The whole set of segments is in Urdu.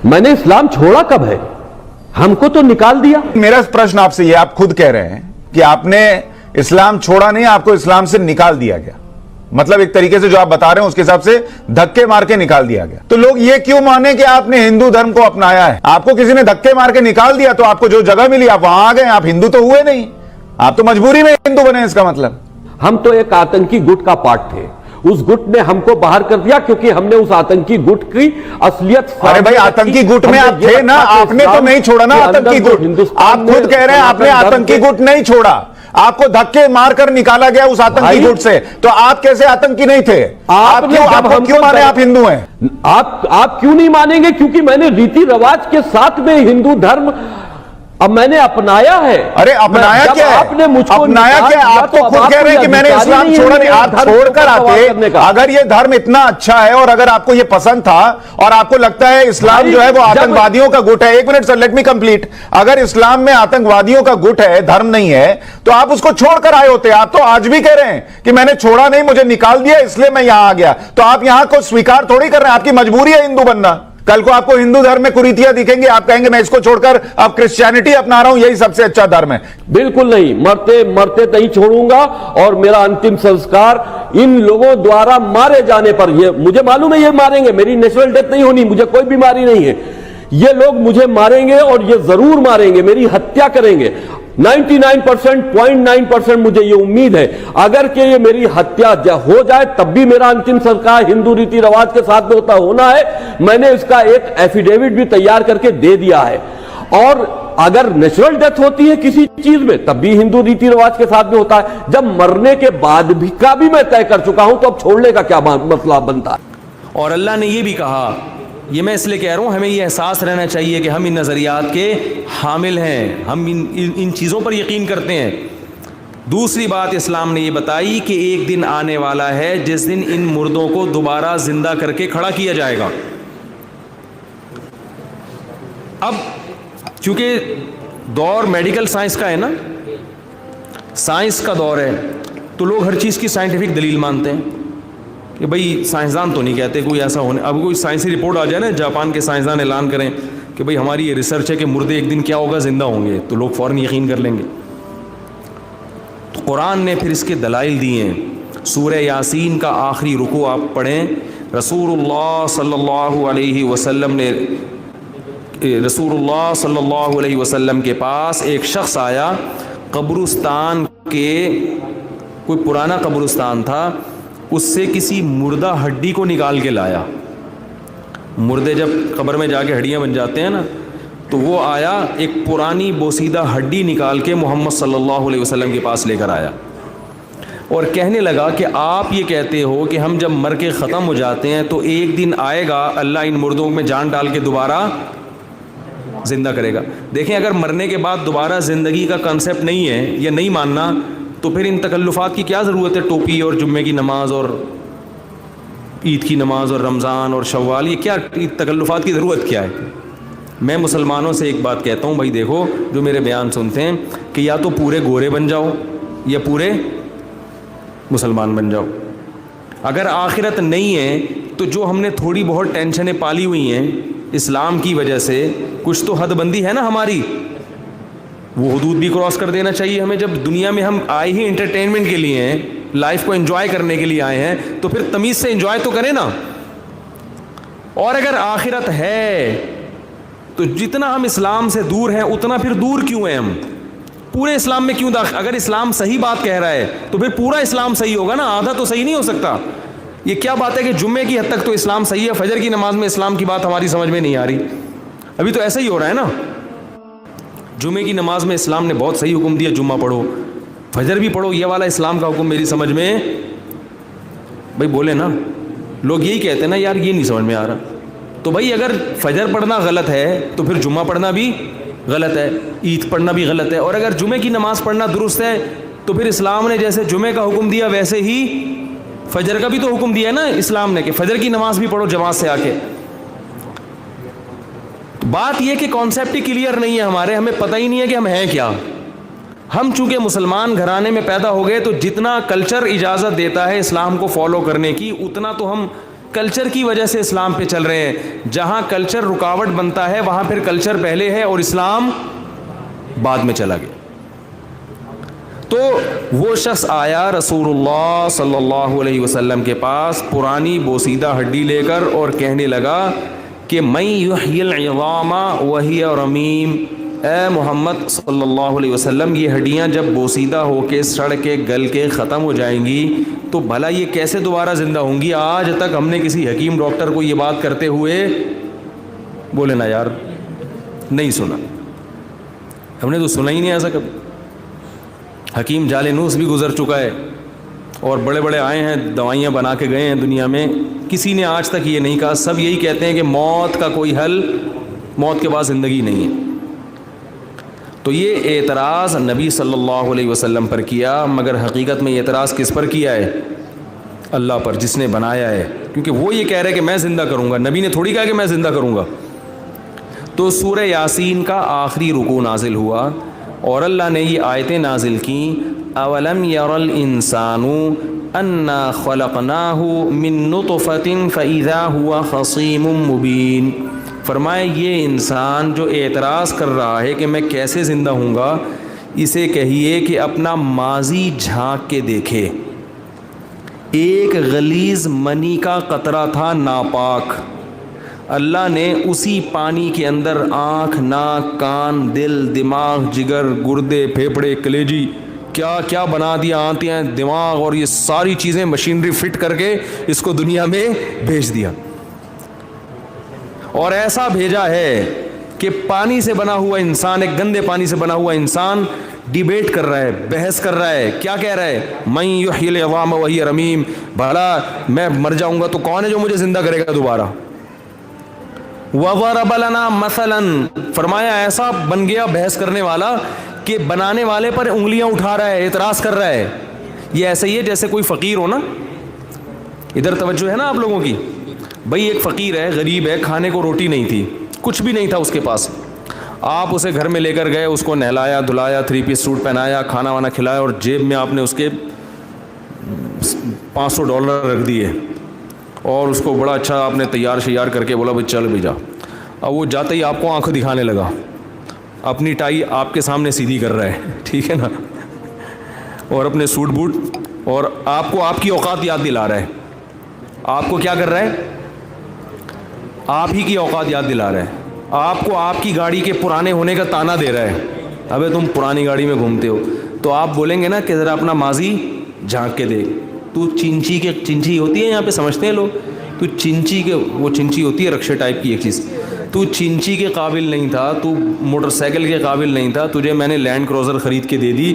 میں نے اسلام چھوڑا کب ہے؟ ہم کو تو نکال دیا. میرا پرشن آپ سے یہ, آپ خود کہہ رہے ہیں کہ آپ نے اسلام چھوڑا نہیں, آپ کو اسلام سے نکال دیا گیا. مطلب ایک طریقے سے جو آپ بتا رہے ہیں اس کے حساب سے دھکے مار کے نکال دیا گیا. تو لوگ یہ کیوں مانے کہ آپ نے ہندو دھرم کو اپنایا ہے؟ آپ کو کسی نے دھکے مار کے نکال دیا تو آپ کو جو جگہ ملی آپ وہاں آ گئے, آپ ہندو تو ہوئے نہیں, آپ تو مجبوری میں ہندو بنے. اس کا مطلب ہم تو ایک آتنکی گٹ کا پارٹ تھے, اس گٹ نے ہم کو باہر کر دیا کیونکہ ہم نے اس آتنکی گٹ کی اصلیت. ارے بھائی آتنکی گٹ میں آپ تھے نا, آپ نے تو نہیں چھوڑا نا آتنکی گٹ. آپ خود کہہ رہے ہیں آپ نے آتنکی گٹ نہیں چھوڑا, آپ کو دھکے مار کر نکالا گیا اس آتنکی گٹ سے. تو آپ کیسے آتنکی نہیں تھے؟ آپ کیوں مانے آپ ہندو ہیں؟ آپ کیوں نہیں مانیں گے؟ کیونکہ میں نے ریتی رواج کے ساتھ میں ہندو دھرم اب میں نے اپنایا ہے. ارے اپنایا کیا ہے؟ آپ نے مجھ کو اپنایا کیا ہے؟ آپ تو خود کہہ رہے ہیں کہ میں نے اسلام چھوڑا نہیں. آپ چھوڑ کر آتے, اگر یہ دھرم اتنا اچھا ہے اور اگر آپ کو یہ پسند تھا اور آپ کو لگتا ہے اسلام جو ہے وہ آتنکوادیوں کا گٹ ہے. ایک minute sir, let me complete. اگر اسلام میں آتنکوادیوں کا گٹ ہے, دھرم نہیں ہے, تو آپ اس کو چھوڑ کر آئے ہوتے. آپ تو آج بھی کہہ رہے ہیں کہ میں نے چھوڑا نہیں, مجھے نکال دیا اس لیے میں یہاں آ گیا. تو آپ یہاں کو سویکار تھوڑی کر رہے ہیں, آپ کی مجبوری ہے ہندو بننا. کل کو آپ کو ہندو دھرم میں کریتیاں دکھیں گی, آپ کہیں گے میں اس کو چھوڑ کر اب کرسچینٹی اپنا رہا ہوں, یہی سب سے اچھا دھرم ہے. بالکل نہیں, مرتے مرتے نہیں چھوڑوں گا. اور میرا انتم سنسکار ان لوگوں دوارا مارے جانے پر, یہ مجھے معلوم ہے یہ ماریں گے, میری نیچرل ڈیتھ نہیں ہونی, مجھے کوئی بیماری نہیں ہے, یہ لوگ مجھے ماریں گے اور یہ ضرور ماریں گے, میری ہتیا کریں گے. 99.9% مجھے یہ امید ہے اگر کہ یہ میری ہتیا ہو جائے تب بھی میرا انتم سنسکار ہندو ریتی رواج کے ساتھ میں ہونا ہے. میں نے اس کا ایک ایفیڈیوٹ بھی تیار کر کے دے دیا ہے. اور اگر نیچرل ڈیتھ ہوتی ہے کسی چیز میں تب بھی ہندو ریتی رواج کے ساتھ میں ہوتا ہے. جب مرنے کے بعد بھی کا بھی میں طے کر چکا ہوں تو اب چھوڑنے کا کیا مسئلہ بنتا ہے؟ اور اللہ نے یہ بھی کہا, یہ میں اس لیے کہہ رہا ہوں ہمیں یہ احساس رہنا چاہیے کہ ہم ان نظریات کے حامل ہیں, ہم ان چیزوں پر یقین کرتے ہیں. دوسری بات اسلام نے یہ بتائی کہ ایک دن آنے والا ہے جس دن ان مردوں کو دوبارہ زندہ کر کے کھڑا کیا جائے گا. اب چونکہ دور میڈیکل سائنس کا ہے نا, سائنس کا دور ہے, تو لوگ ہر چیز کی سائنٹیفک دلیل مانتے ہیں کہ بھئی سائنسدان تو نہیں کہتے کوئی ایسا ہونے. اب کوئی سائنسی رپورٹ آ جائے نا, جاپان کے سائنسدان اعلان کریں کہ بھئی ہماری یہ ریسرچ ہے کہ مردے ایک دن کیا ہوگا, زندہ ہوں گے, تو لوگ فوراً یقین کر لیں گے. تو قرآن نے پھر اس کے دلائل دیے ہیں. سورہ یاسین کا آخری رکوع آپ پڑھیں, رسول اللہ صلی اللہ علیہ وسلم کے پاس ایک شخص آیا, قبرستان کے, کوئی پرانا قبرستان تھا, اس سے کسی مردہ ہڈی کو نکال کے لایا. مردے جب قبر میں جا کے ہڈیاں بن جاتے ہیں نا, تو وہ آیا ایک پرانی بوسیدہ ہڈی نکال کے محمد صلی اللہ علیہ وسلم کے پاس لے کر آیا اور کہنے لگا کہ آپ یہ کہتے ہو کہ ہم جب مر کے ختم ہو جاتے ہیں تو ایک دن آئے گا اللہ ان مردوں میں جان ڈال کے دوبارہ زندہ کرے گا. دیکھیں اگر مرنے کے بعد دوبارہ زندگی کا کنسیپٹ نہیں ہے یا نہیں ماننا, تو پھر ان تکلفات کی کیا ضرورت ہے؟ ٹوپی اور جمعے کی نماز اور عید کی نماز اور رمضان اور شوال, یہ کیا تکلفات کی ضرورت کیا ہے؟ میں مسلمانوں سے ایک بات کہتا ہوں, بھائی دیکھو جو میرے بیان سنتے ہیں کہ یا تو پورے گورے بن جاؤ یا پورے مسلمان بن جاؤ. اگر آخرت نہیں ہے تو جو ہم نے تھوڑی بہت ٹینشنیں پالی ہوئی ہیں اسلام کی وجہ سے, کچھ تو حد بندی ہے نا ہماری, وہ حدود بھی کراس کر دینا چاہیے ہمیں. جب دنیا میں ہم آئے ہی انٹرٹینمنٹ کے لیے ہیں, لائف کو انجوائے کرنے کے لیے آئے ہیں, تو پھر تمیز سے انجوائے تو کریں نا. اور اگر آخرت ہے تو جتنا ہم اسلام سے دور ہیں اتنا پھر دور کیوں ہیں ہم؟ پورے اسلام میں کیوں داخل؟ اگر اسلام صحیح بات کہہ رہا ہے تو پھر پورا اسلام صحیح ہوگا نا, آدھا تو صحیح نہیں ہو سکتا. یہ کیا بات ہے کہ جمعے کی حد تک تو اسلام صحیح ہے, فجر کی نماز میں اسلام کی بات ہماری سمجھ میں نہیں آ رہی. ابھی تو ایسا ہی ہو رہا ہے نا, جمعے کی نماز میں اسلام نے بہت صحیح حکم دیا, جمعہ پڑھو, فجر بھی پڑھو, یہ والا اسلام کا حکم میری سمجھ میں. بھائی بولے نا, لوگ یہی کہتے ہیں نا یار یہ نہیں سمجھ میں آ رہا. تو بھائی اگر فجر پڑھنا غلط ہے تو پھر جمعہ پڑھنا بھی غلط ہے, عید پڑھنا بھی غلط ہے. اور اگر جمعے کی نماز پڑھنا درست ہے تو پھر اسلام نے جیسے جمعے کا حکم دیا ویسے ہی فجر کا بھی تو حکم دیا ہے نا اسلام نے, کہ فجر کی نماز بھی پڑھو جماعت سے آ کے. بات یہ کہ کانسیپٹ ہی کلیئر نہیں ہے ہمارے, ہمیں پتہ ہی نہیں ہے کہ ہم ہیں کیا. ہم چونکہ مسلمان گھرانے میں پیدا ہو گئے تو جتنا کلچر اجازت دیتا ہے اسلام کو فالو کرنے کی, اتنا تو ہم کلچر کی وجہ سے اسلام پہ چل رہے ہیں. جہاں کلچر رکاوٹ بنتا ہے وہاں پھر کلچر پہلے ہے اور اسلام بعد میں چلا گیا. تو وہ شخص آیا رسول اللہ صلی اللہ علیہ وسلم کے پاس پرانی بوسیدہ ہڈی لے کر اور کہنے لگا کہ من یحیی العظام وہی رمیم. اے محمد صلی اللہ علیہ وسلم, یہ ہڈیاں جب بوسیدہ ہو کے سڑ کے گل کے ختم ہو جائیں گی تو بھلا یہ کیسے دوبارہ زندہ ہوں گی؟ آج تک ہم نے کسی حکیم ڈاکٹر کو یہ بات کرتے ہوئے, بولے نا یار, نہیں سنا. ہم نے تو سنا ہی نہیں ایسا کبھی. حکیم جالینوس بھی گزر چکا ہے اور بڑے بڑے آئے ہیں, دوائیاں بنا کے گئے ہیں دنیا میں, کسی نے آج تک یہ نہیں کہا. سب یہی کہتے ہیں کہ موت کا کوئی حل, موت کے بعد زندگی نہیں ہے. تو یہ اعتراض نبی صلی اللہ علیہ وسلم پر کیا, مگر حقیقت میں یہ اعتراض کس پر کیا ہے؟ اللہ پر, جس نے بنایا ہے. کیونکہ وہ یہ کہہ رہے کہ میں زندہ کروں گا, نبی نے تھوڑی کہا کہ میں زندہ کروں گا. تو سورہ یاسین کا آخری رکوع نازل ہوا اور اللہ نے یہ آیتیں نازل کیں. اولم یر الانسان انا خلقناہ من نطفۃ فاذا هو خصیم مبین. فرمایا یہ انسان جو اعتراض کر رہا ہے کہ میں کیسے زندہ ہوں گا, اسے کہیے کہ اپنا ماضی جھانک کے دیکھے. ایک غلیظ منی کا قطرہ تھا ناپاک, اللہ نے اسی پانی کے اندر آنکھ, ناک, کان, دل, دماغ, جگر, گردے, پھیپھڑے, کلیجی, کیا کیا بنا دیا, آنتیں, دماغ اور یہ ساری چیزیں مشینری فٹ کر کے اس کو دنیا میں بھیج دیا. اور ایسا بھیجا ہے کہ پانی سے بنا ہوا انسان, ایک گندے پانی سے بنا ہوا انسان ڈیبیٹ کر رہا ہے, بحث کر رہا ہے. کیا کہہ رہا ہے؟ من یحیی العظام وہی رمیم. بھلا میں مر جاؤں گا تو کون ہے جو مجھے زندہ کرے گا دوبارہ؟ وَضَرَبَ لَنَا مَثَلًا. فرمایا ایسا بن گیا بحث کرنے والا کہ بنانے والے پر انگلیاں اٹھا رہا ہے, اعتراض کر رہا ہے. یہ ایسا ہی ہے جیسے کوئی فقیر ہو نا, ادھر توجہ ہے نا آپ لوگوں کی. بھئی ایک فقیر ہے, غریب ہے, کھانے کو روٹی نہیں تھی, کچھ بھی نہیں تھا اس کے پاس. آپ اسے گھر میں لے کر گئے, اس کو نہلایا دھلایا, 3 پیس سوٹ پہنایا, کھانا وانا کھلایا اور جیب میں آپ نے اس کے $500 رکھ دیے اور اس کو بڑا اچھا آپ نے تیار شیار کر کے بولا بھائی چل بھی جا. اب وہ جاتے ہی آپ کو آنکھ دکھانے لگا, اپنی ٹائی آپ کے سامنے سیدھی کر رہا ہے, ٹھیک ہے نا, اور اپنے سوٹ بوٹ, اور آپ کو آپ کی اوقات یاد دلا رہا ہے. آپ کو کیا کر رہا ہے؟ آپ ہی کی اوقات یاد دلا رہا ہے. آپ کو آپ کی گاڑی کے پرانے ہونے کا تانا دے رہا ہے, ابے تم پرانی گاڑی میں گھومتے ہو. تو آپ بولیں گے نا کہ ذرا اپنا ماضی جھانک کے دیکھ. تو چنچی ہوتی ہے یہاں پہ, سمجھتے ہیں لوگ, تو چنچی کے, وہ چنچی ہوتی ہے رکشے ٹائپ کی ایک چیز. تو چنچی کے قابل نہیں تھا, تو موٹر سائیکل کے قابل نہیں تھا, تجھے میں نے لینڈ کروزر خرید کے دے دی.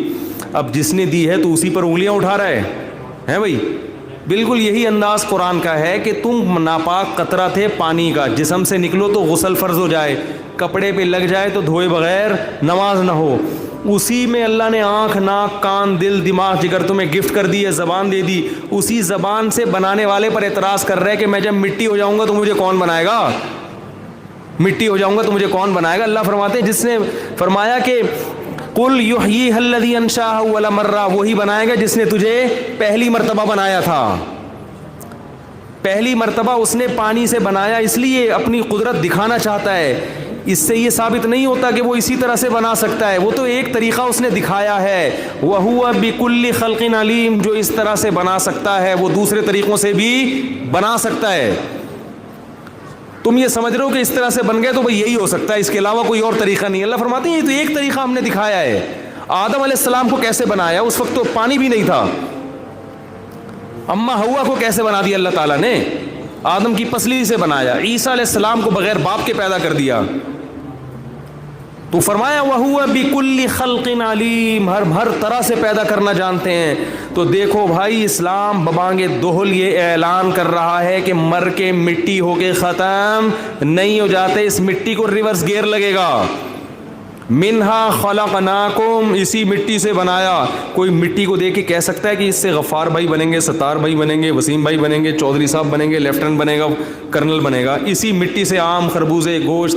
اب جس نے دی ہے تو اسی پر انگلیاں اٹھا رہا ہے, ہیں بھائی؟ بالکل یہی انداز قرآن کا ہے کہ تم ناپاک قطرہ تھے پانی کا, جسم سے نکلو تو غسل فرض ہو جائے, کپڑے پہ لگ جائے تو دھوئے بغیر نماز نہ ہو. اسی میں اللہ نے آنکھ, ناک, کان, دل, دماغ, جگر تمہیں گفٹ کر دی ہے, زبان دے دی. اسی زبان سے بنانے والے پر اعتراض کر رہے کہ میں جب مٹی ہو جاؤں گا تو مجھے کون بنائے گا؟ مٹی ہو جاؤں گا تو مجھے کون بنائے گا؟ اللہ فرماتے ہیں جس نے فرمایا کہ قل یحییھا الذی انشاھا اول مرہ, وہی بنائے گا جس نے تجھے پہلی مرتبہ بنایا تھا. پہلی مرتبہ اس نے پانی سے بنایا, اس لیے اپنی قدرت دکھانا چاہتا ہے. اس سے یہ ثابت نہیں ہوتا کہ وہ اسی طرح سے بنا سکتا ہے, وہ تو ایک طریقہ اس نے دکھایا ہے. وَهُوَ بِكُلِّ خَلْقٍ عَلِيمٌ, جو اس طرح سے بنا سکتا ہے وہ دوسرے طریقوں سے بھی بنا سکتا ہے. تم یہ سمجھ رہے ہو کہ اس طرح سے بن گئے تو بھئی یہی ہو سکتا ہے, اس کے علاوہ کوئی اور طریقہ نہیں. اللہ فرماتے ہیں یہ تو ایک طریقہ ہم نے دکھایا ہے. آدم علیہ السلام کو کیسے بنایا؟ اس وقت تو پانی بھی نہیں تھا. اما ہوا کو کیسے بنا دیا اللہ تعالیٰ نے؟ آدم کی پسلی سے بنایا. عیسیٰ علیہ السلام کو بغیر باپ کے پیدا کر دیا. تو فرمایا وَهُوَ بِكُلِّ خَلْقٍ عَلِيمٌ, ہر طرح سے پیدا کرنا جانتے ہیں. تو دیکھو بھائی, اسلام ببانگ دہل یہ اعلان کر رہا ہے کہ مر کے مٹی ہو کے ختم نہیں ہو جاتے, اس مٹی کو ریورس گیئر لگے گا. منہا خلقناکم, اسی مٹی سے بنایا. کوئی مٹی کو دیکھ کے کہہ سکتا ہے کہ اس سے غفار بھائی بنیں گے, ستار بھائی بنیں گے, وسیم بھائی بنیں گے, چودھری صاحب بنیں گے, لیفٹنٹ بنے گا, کرنل بنے گا؟ اسی مٹی سے آم, خربوزے, گوشت,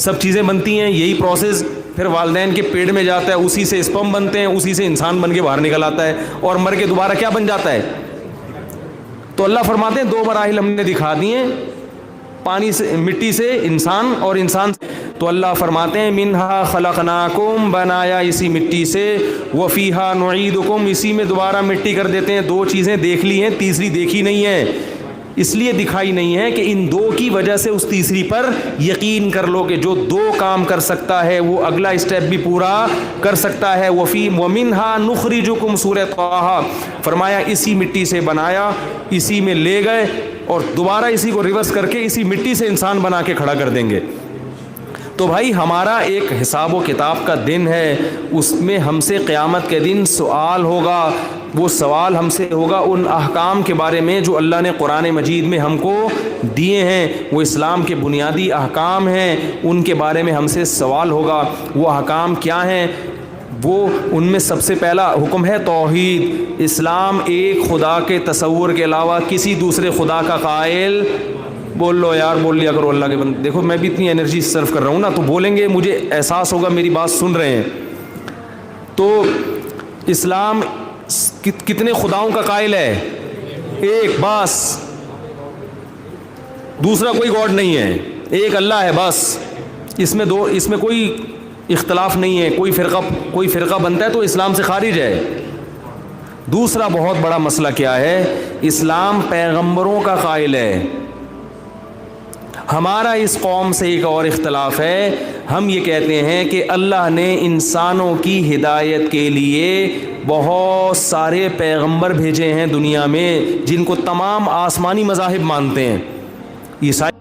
سب چیزیں بنتی ہیں. یہی پروسیس پھر والدین کے پیٹ میں جاتا ہے, اسی سے اسپم بنتے ہیں, اسی سے انسان بن کے باہر نکل آتا ہے, اور مر کے دوبارہ کیا بن جاتا ہے؟ تو اللہ فرماتے ہیں 2 مراحل ہم نے دکھا دیے, پانی سے, مٹی سے انسان, اور انسان سے. تو اللہ فرماتے ہیں منہا خلقناکم, بنایا اسی مٹی سے, وفیہا نعیدکم, اسی میں دوبارہ مٹی کر دیتے ہیں. 2 چیزیں دیکھ لی ہیں, تیسری دیکھی نہیں ہے, اس لیے دکھائی نہیں ہے کہ ان 2 کی وجہ سے اس تیسری پر یقین کر لو کہ جو 2 کام کر سکتا ہے وہ اگلا اسٹیپ بھی پورا کر سکتا ہے. ومنہا نخرجکم, سورہ طٰہٰ, فرمایا اسی مٹی سے بنایا, اسی میں لے گئے, اور دوبارہ اسی کو ریورس کر کے اسی مٹی سے انسان بنا کے کھڑا کر دیں گے. تو بھائی ہمارا ایک حساب و کتاب کا دن ہے, اس میں ہم سے قیامت کے دن سوال ہوگا. وہ سوال ہم سے ہوگا ان احکام کے بارے میں جو اللہ نے قرآن مجید میں ہم کو دیے ہیں, وہ اسلام کے بنیادی احکام ہیں, ان کے بارے میں ہم سے سوال ہوگا. وہ احکام کیا ہیں؟ وہ ان میں سب سے پہلا حکم ہے توحید. اسلام ایک خدا کے تصور کے علاوہ کسی دوسرے خدا کا قائل, بول لو یار, بول لیا کرو اللہ کے بندے. دیکھو میں بھی اتنی انرجی صرف کر رہا ہوں نا, تو بولیں گے, مجھے احساس ہوگا میری بات سن رہے ہیں. تو اسلام کتنے خداؤں کا قائل ہے؟ ایک, بس, دوسرا کوئی گاڈ نہیں ہے, ایک اللہ ہے بس. اس میں کوئی اختلاف نہیں ہے. کوئی فرقہ بنتا ہے تو اسلام سے خارج ہے. دوسرا بہت بڑا مسئلہ کیا ہے؟ اسلام پیغمبروں کا قائل ہے. ہمارا اس قوم سے ایک اور اختلاف ہے, ہم یہ کہتے ہیں کہ اللہ نے انسانوں کی ہدایت کے لیے بہت سارے پیغمبر بھیجے ہیں دنیا میں, جن کو تمام آسمانی مذاہب مانتے ہیں. عیسائی